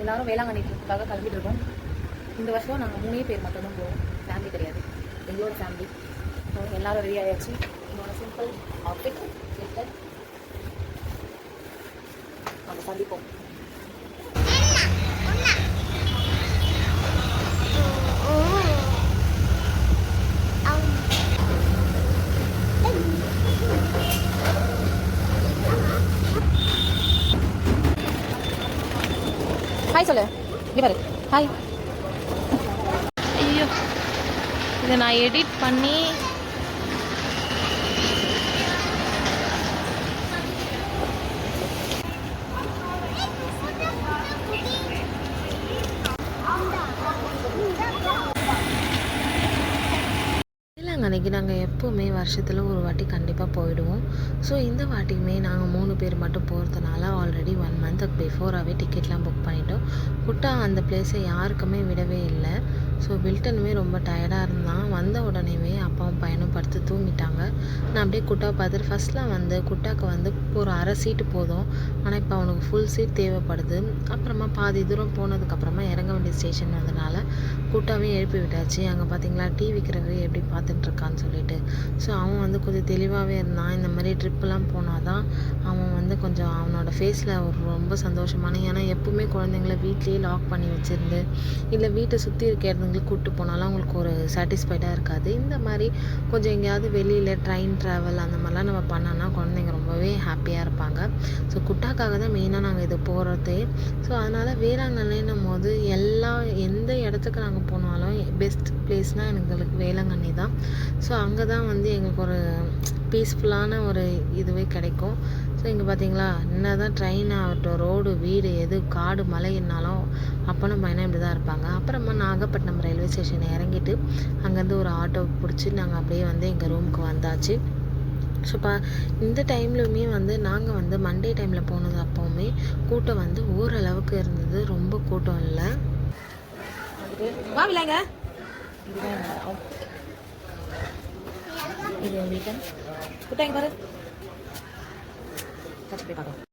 எல்லோரும் வேளாங்கண்ணி ட்ரிப்புக்காக கிளம்பிட்டு இருக்கோம். இந்த வருஷம் நாங்கள் 3 பேர் மட்டும்தான் போவோம், ஃபேமிலி கிடையாது, எங்களோட ஃபேமிலி. ஸோ எல்லோரும் ரெடி ஆகிடுச்சு. என்னோட சிம்பிள் அவுட்ஃபிட் சிஸ்டர் நம்ம சந்திப்போம். ஹாய் சொல்லு, இவர் ஹாய். ஐயோ, இதை நான் எடிட் பண்ணி அன்றைக்கி நாங்கள் எப்போவுமே வருஷத்தில் ஒரு வாட்டி கண்டிப்பாக போயிடுவோம். ஸோ இந்த வாட்டியுமே நாங்கள் 3 பேர் மட்டும் போகிறதுனால ஆல்ரெடி 1 மந்த்துக்கு பிஃபோராகவே டிக்கெட்லாம் புக் பண்ணிட்டோம். குட்டா அந்த பிளேஸை யாருக்குமே விடவே இல்லை. ஸோ வில்டனுமே ரொம்ப டயர்டாக இருந்தான். வந்த உடனேவே அப்பாவும் பையனும் படுத்து தூங்கிட்டாங்க. நான் அப்படியே குட்டாவை பார்த்துட்டு ஃபஸ்ட்லாம் குட்டாவுக்கு ஒரு அரை சீட்டு போதும், ஆனால் இப்போ அவனுக்கு ஃபுல் சீட் தேவைப்படுது. அப்புறமா பாதி தூரம் போனதுக்கப்புறமா இறங்க வேண்டிய ஸ்டேஷன் வந்ததுனால குட்டாவே எழுப்பி விட்டாச்சு. அங்கே பார்த்தீங்களா டீ விற்கிறவே எப்படி பார்த்துட்டுருக்கான்னு சொல்லிட்டு. ஸோ அவன் கொஞ்சம் தெளிவாகவே இருந்தான். இந்த மாதிரி ட்ரிப்புலாம் போனால் தான் அவன் கொஞ்சம் அவனோட ஃபேஸில் ஒரு ரொம்ப சந்தோஷமான, ஏன்னா எப்பவுமே குழந்தைங்கள வீட்லேயே லாக் பண்ணி வச்சுருந்து இல்லை வீட்டை சுற்றி இருக்க இடத்துங்களுக்கு கூப்பிட்டு போனாலும் அவங்களுக்கு ஒரு சாட்டிஸ்ஃபைடாக இருக்காது. இந்த மாதிரி கொஞ்சம் எங்கேயாவது வெளியில் ட்ரெயின் ட்ராவல் அந்த மாதிரிலாம் நம்ம பண்ணோன்னா குழந்தைங்க ரொம்பவே ஹாப்பியாக இருப்பாங்க. ஸோ குட்டாக்காக தான் மெயினாக நாங்கள் இது போகிறதே. ஸோ அதனால் வேளாங்கண்ணின்னும் போது எந்த இடத்துக்கு நாங்கள் போனாலும் பெஸ்ட் பிளேஸ்னால் எங்களுக்கு வேளாங்கண்ணி தான். ஸோ அங்கே தான் எங்களுக்கு ஒரு பீஸ்ஃபுல்லான ஒரு இதுவே கிடைக்கும். ஸோ இங்கே பார்த்தீங்களா என்ன தான் ட்ரெயின் ஆகட்டும், ரோடு, வீடு, எது காடு மலைன்னாலும் அப்பனும் பையனும் இப்படி தான் இருப்பாங்க. அப்புறமா நாகப்பட்டினம் ரயில்வே ஸ்டேஷனை இறங்கிட்டு அங்கேருந்து ஒரு ஆட்டோ பிடிச்சி நாங்கள் அப்படியே எங்கள் ரூமுக்கு வந்தாச்சு. ஸோ இந்த டைம்லையுமே நாங்கள் மண்டே டைமில் போனது அப்போவுமே கூட்டம் ஓரளவுக்கு இருந்தது, ரொம்ப கூட்டம் இல்லை. வாங்கலாங்க. இது வீக்கெண்ட் குட்டாங்க பாரு, கட்சி போய் பார்க்கலாம்.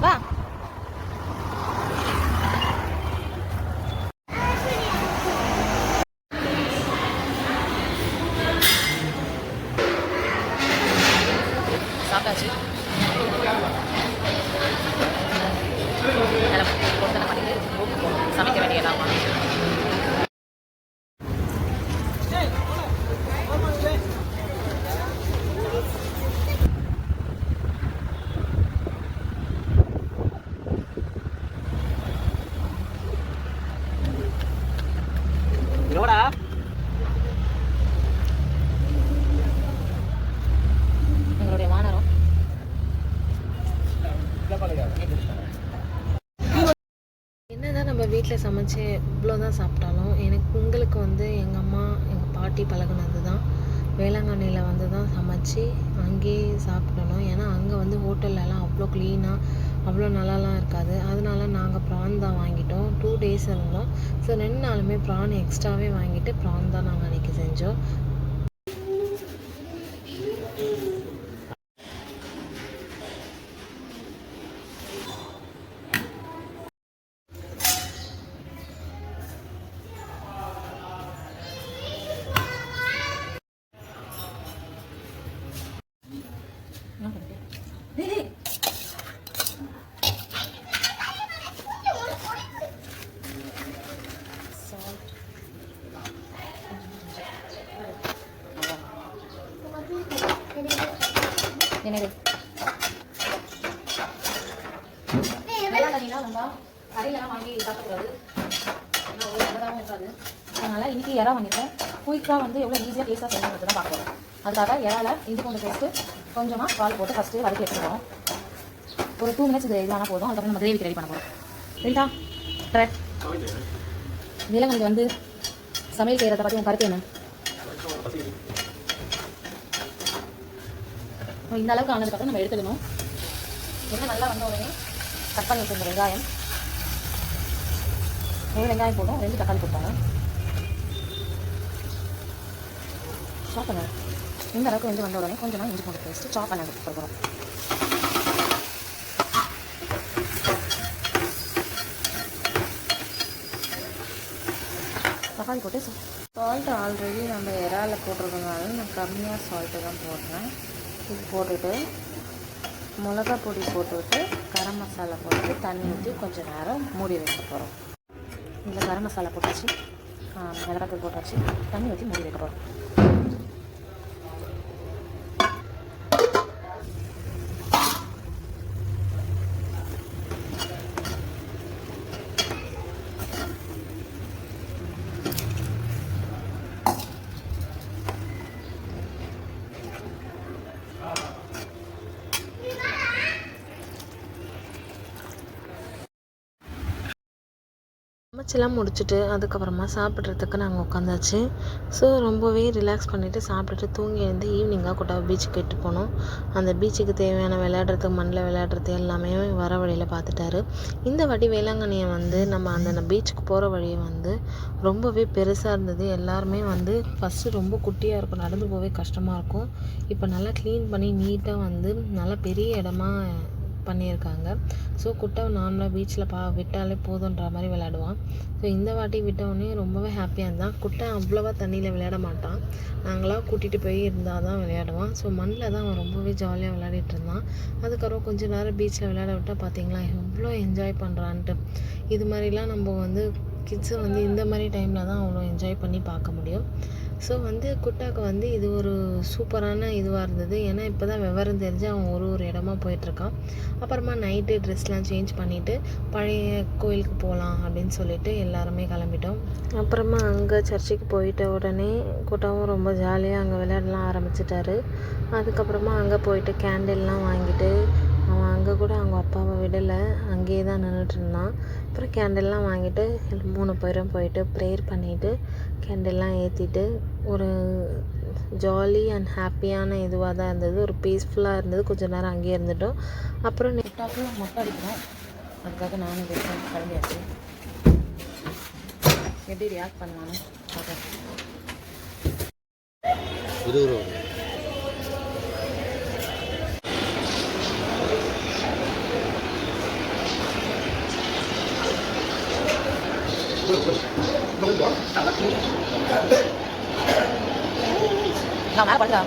வா சாப்பிட்டாச்சு. சமைக்க வேண்டிய எல்லாமா எங்களுடைய வானரம் என்னதான் நம்ம வீட்டில் சமைச்சு இவ்வளோதான் சாப்பிட்டாலும் உங்களுக்கு எங்கள் அம்மா எங்கள் பாட்டி பழகுனது தான் வேளாங்கண்ணியில் தான் சமைச்சு அங்கேயே சாப்பிடணும். ஏன்னா அங்கே ஹோட்டல்லலாம் அவ்வளோ க்ளீனாக அவ்வளோ நல்லாலாம் இருக்காது. அதனால நாங்கள் ப்ரான் தான் வாங்கிட்டோம். 2 டேஸ் இருந்தோம். ஸோ 2 நாளுமே ப்ரான் எக்ஸ்ட்ராவே வாங்கிட்டு ப்ரான் தான் நாங்கள் அன்றைக்கி செஞ்சோம். என்னது வேளாங்கண்ணினா நம்ம கடையிலலாம் வாங்கி சாப்பிடக்கூடாது, ஏன்னா ஒரு நல்லதாகவும் இருக்காது. அதனால் இன்றைக்கி இறா வாங்கிட்டேன். குயிக்காக எவ்வளோ ஈஸியாக டேஸ்ட்டாக செய்யணுன்றது தான் பார்க்கணும். அதுக்காக இறால இஞ்சி பூண்டு பேஸ்ட்டு கொஞ்சமாக பால் போட்டு ஃபஸ்ட்டு வதக்கி எடுத்துக்கிறோம். ஒரு 2 மினிட்ஸ் இது ஆனால் போதும். அதுக்கப்புறம் நம்ம கிரேவிக்கு ரெடி பண்ண போகிறோம். சரிதா வேளாங்கண்ணிக்கு சமையல் செய்கிறத பற்றி உங்கள் கருத்து என்ன? இந்த அளவுக்கு ஆனதுக்கப்புறம் நம்ம எடுத்துக்கணும். எண்ணெய் நல்லா வந்த உடனே கட் பண்ணி வச்சுருந்த வெங்காயம், 1 வெங்காயம் போதும், 2 தக்காளி போட்டாங்க. ஸ்டாப் பண்ண இந்த அளவுக்கு வெந்து வந்த உடனே கொஞ்சமாக இஞ்சி பூண்டு பேஸ்ட்டு சாப் பண்ணி கொடுக்குறோம். தக்காளி போட்டு சால்ட் ஆல்ரெடி நம்ம இறால போட்டிருக்கனால நான் கம்மியாக சால்ட்டு தான் போடுறேன். இது போட்டுட்டு மிளகா பொடி போட்டுவிட்டு கரம் மசாலா போட்டு தண்ணி ஊற்றி கொஞ்சம் நேரம் மூடி வைக்க போகிறோம். இதில் கரம் மசாலா போட்டாச்சு, மிளகாத்தூள் போட்டாச்சு, தண்ணி ஊற்றி மூடி வைக்க போகிறோம். சமைச்செல்லாம் முடிச்சுட்டு அதுக்கப்புறமா சாப்பிட்றதுக்கு நாங்கள் உட்காந்தாச்சு. ஸோ ரொம்பவே ரிலாக்ஸ் பண்ணிவிட்டு சாப்பிட்டுட்டு தூங்கி எழுந்து ஈவினிங்காக குட்டாவை பீச்சுக்கு இட்டு போனோம். அந்த பீச்சுக்கு தேவையான விளையாடுறதுக்கு மண்ணில் விளையாடுறது எல்லாமே வர வழியில் பார்த்துட்டாரு. இந்த வாட்டி வேளாங்கண்ணியை வந்து நம்ம அந்த பீச்சுக்கு போகிற வழியை வந்து ரொம்பவே பெருசாக இருந்தது. எல்லாருமே வந்து ஃபஸ்ட்டு ரொம்ப குட்டியாக இருக்கும், நடந்து போகவே கஷ்டமாக இருக்கும். இப்போ நல்லா க்ளீன் பண்ணி நீட்டாக வந்து நல்லா பெரிய இடமா பண்ணியிருக்காங்க. ஸோ குட்டாவை நார்மலாக பீச்சில் விட்டாலே போதுன்ற மாதிரி விளையாடுவான். ஸோ இந்த வாட்டி விட்டவுடனே ரொம்பவே ஹாப்பியாக இருந்தான். குட்டை அவ்வளோவா தண்ணியில் விளையாட மாட்டான், நாங்களாக கூட்டிகிட்டு போய் இருந்தால் தான் விளையாடுவான். ஸோ மண்ணில் தான் அவன் ரொம்பவே ஜாலியாக விளையாடிட்டு இருந்தான். அதுக்கப்புறம் கொஞ்சம் நேரம் பீச்சில் விளையாட விட்டால் பார்த்தீங்களா எவ்வளோ என்ஜாய் பண்ணுறான்ட்டு. இது மாதிரிலாம் நம்ம வந்து கிட்ஸை வந்து இந்த மாதிரி டைமில் தான் அவ்வளோ என்ஜாய் பண்ணி பார்க்க முடியும். ஸோ வந்து குட்டாவுக்கு வந்து இது ஒரு சூப்பரான இதுவாக இருந்தது. ஏன்னா இப்போ தான் விவரம் தெரிஞ்சு அவன் ஒரு இடமா போயிட்டுருக்கான். அப்புறமா நைட்டு ட்ரெஸ்லாம் சேஞ்ச் பண்ணிவிட்டு பழைய கோயிலுக்கு போகலாம் அப்படின்னு சொல்லிட்டு எல்லாருமே கிளம்பிட்டோம். அப்புறமா அங்கே சர்ச்சுக்கு போயிட்ட உடனே குட்டாவும் ரொம்ப ஜாலியாக அங்கே விளையாடலாம் ஆரம்பிச்சிட்டாரு. அதுக்கப்புறமா அங்கே போயிட்டு கேண்டில்லாம் வாங்கிட்டு அவன் அங்கே கூட அவங்க அப்பாவை விடலை, அங்கேயே தான் நின்றுட்டு இருந்தான். அப்புறம் கேண்டில்லாம் வாங்கிட்டு 3 பேரும் போயிட்டு ப்ரேயர் பண்ணிவிட்டு கேண்டில்லாம் ஏற்றிட்டு ஒரு ஜாலி அண்ட் ஹாப்பியான இதுவாக தான் இருந்தது. ஒரு பீஸ்ஃபுல்லாக இருந்தது. கொஞ்சம் நேரம் அங்கேயே இருந்துட்டோம். அப்புறம் குட்டாவுக்கு மொட்டை அடிக்கணும், அதுக்காக நானும் கிளம்பியாச்சு. எப்படி ரியாக்ட் பண்ணலான்னு பார்க்குறேன். நான் மேலே படுத்தா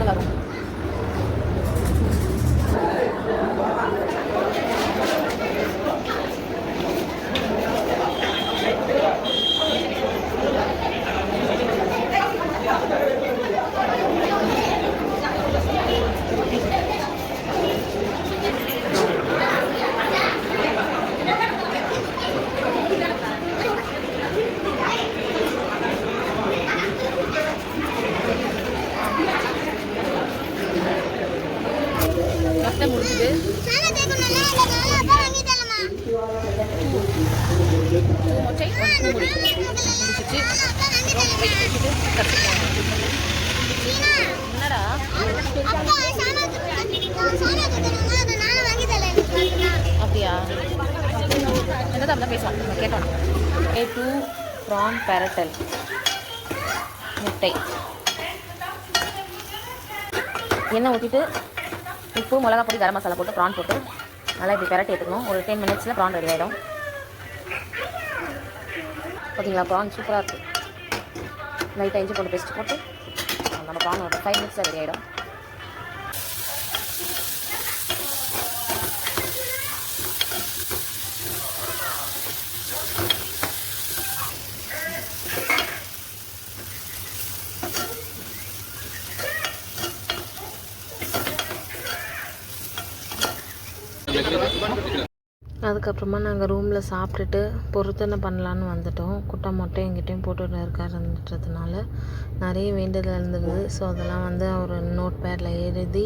வரும். முடிச்சுட்டு என்னடா அப்படியா என்னதான் அப்படிதான் பேசுவோம் கேட்டோம். A2 ப்ரான் பெரட்டல் முட்டை எண்ணெய் ஊற்றிட்டு உப்பு மிளகா பொடி கரம் மசாலா போட்டு ப்ரான் போட்டு நல்லா இப்படி பெரட்டி எடுத்துக்கணும். ஒரு 10 மினிட்ஸில் ப்ரான் ரெடி ஆகிடும். பார்த்தீங்களா ப்ரான் சூப்பராக இருக்குது. லைட்டாக இஞ்சி போட்டு பேஸ்ட் போட்டு நம்ம ப்ரான் ஒரு 5 மினிட்ஸில் ரெடி ஆகிடும். அதுக்கப்புறமா நாங்கள் ரூமில் சாப்பிட்டுட்டு பொருத்தனை பண்ணலான்னு வந்துட்டோம். குட்டை மொட்டை எங்கிட்டையும் போட்டுட்டு இருக்காருன்றதுனால நிறைய வேண்டுதல் இருந்தது. ஸோ அதெல்லாம் வந்து ஒரு நோட் பேடில் எழுதி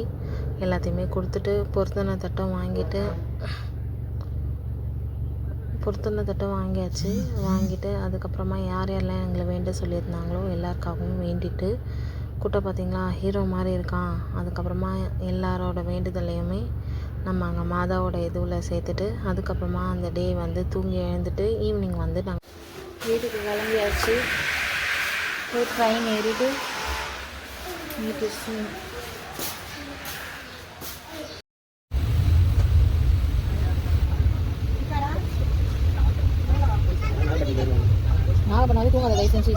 எல்லாத்தையுமே கொடுத்துட்டு பொருத்தனை தட்டம் வாங்கிட்டு பொருத்தின தட்டு வாங்கியாச்சு. வாங்கிட்டு அதுக்கப்புறமா யார் யாரெல்லாம் எங்களை வேண்ட சொல்லியிருந்தாங்களோ எல்லாருக்காகவும் வேண்டிட்டு, குட்டை பார்த்திங்களா ஹீரோ மாதிரி இருக்கான். அதுக்கப்புறமா எல்லாரோட வேண்டுதலையுமே நம்ம அங்கே மாதாவோட இதுவில் சேர்த்துட்டு, அதுக்கப்புறமா அந்த டே வந்து தூங்கி எழுந்துட்டு ஈவினிங் வந்து நாங்கள் வீட்டுக்கு கிளம்பியாச்சு. போய் ட்ரெயின் ஏறிட்டு வீட்டு நாங்கள் பண்ணாலும் தூங்காத தயவு செஞ்சு.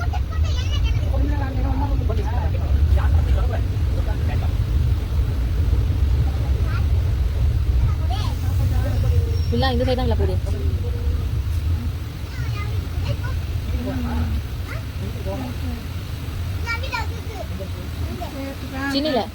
இல்லை இந்த சைடு தான் இல்லை போகுது. சின்ன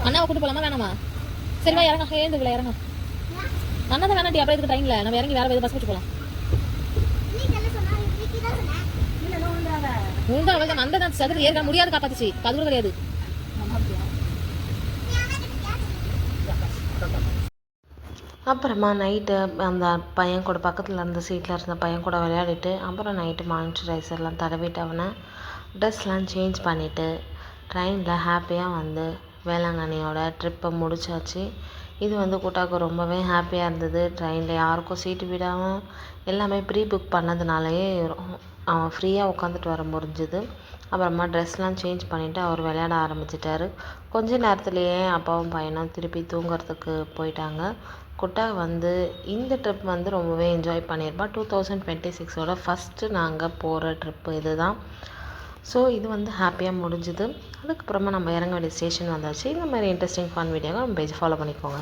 அண்ணாவை கூட்டு போலாமா வேணாமா? சரிவா இறங்க, எழுந்துக்குள்ள இறங்க. அண்ணா தான் வேணாட்டி அப்படியே இதுக்கு ட்ரெயினில் நம்ம இறங்கி வேறு பஸ் வச்சு போகலாம். உங்க அவள் தான் அந்த தான் சதுர ஏற்க முடியாது, காப்பாத்துச்சு. அது கூட கிடையாது. அப்புறமா நைட்டு அந்த பையன் கூட பக்கத்தில் இருந்த சீட்டில் இருந்த பையன் கூட விளையாடிட்டு, அப்புறம் நைட்டு மாய்ஸ்சரைசர்லாம் தடவிட்டு அவனை ட்ரெஸ்லாம் சேஞ்ச் பண்ணிவிட்டு ட்ரெயினில் ஹாப்பியாக வந்து வேளாங்கண்ணியோட ட்ரிப்பை முடிச்சாச்சு. இது வந்து குட்டாவுக்கு ரொம்பவே ஹாப்பியாக இருந்தது. ட்ரெயினில் யாருக்கும் சீட்டு விடாமல் எல்லாமே ப்ரீ புக் பண்ணதுனாலேயே அவன் ஃப்ரீயாக உட்காந்துட்டு வர முடிஞ்சுது. அப்புறமா ட்ரெஸ்லாம் சேஞ்ச் பண்ணிவிட்டு அவர் விளையாட ஆரம்பிச்சிட்டாரு. கொஞ்ச நேரத்துலேயே அப்பாவும் பையனும் திருப்பி தூங்குறதுக்கு போயிட்டாங்க. குட்டா வந்து இந்த ட்ரிப் வந்து ரொம்பவே என்ஜாய் பண்ணியிருப்பான். 2026ஓட ஃபஸ்ட்டு நாங்கள் போகிற ட்ரிப்பு இது தான். ஸோ இது வந்து ஹாப்பியாக முடிஞ்சுது. அதுக்கப்புறமா நம்ம இறங்க வேண்டிய ஸ்டேஷன் வந்தாச்சு. இந்த மாதிரி இன்ட்ரெஸ்டிங் ஃபன் வீடியோவை நம்ம பேஜ் ஃபாலோ பண்ணிக்கோங்க.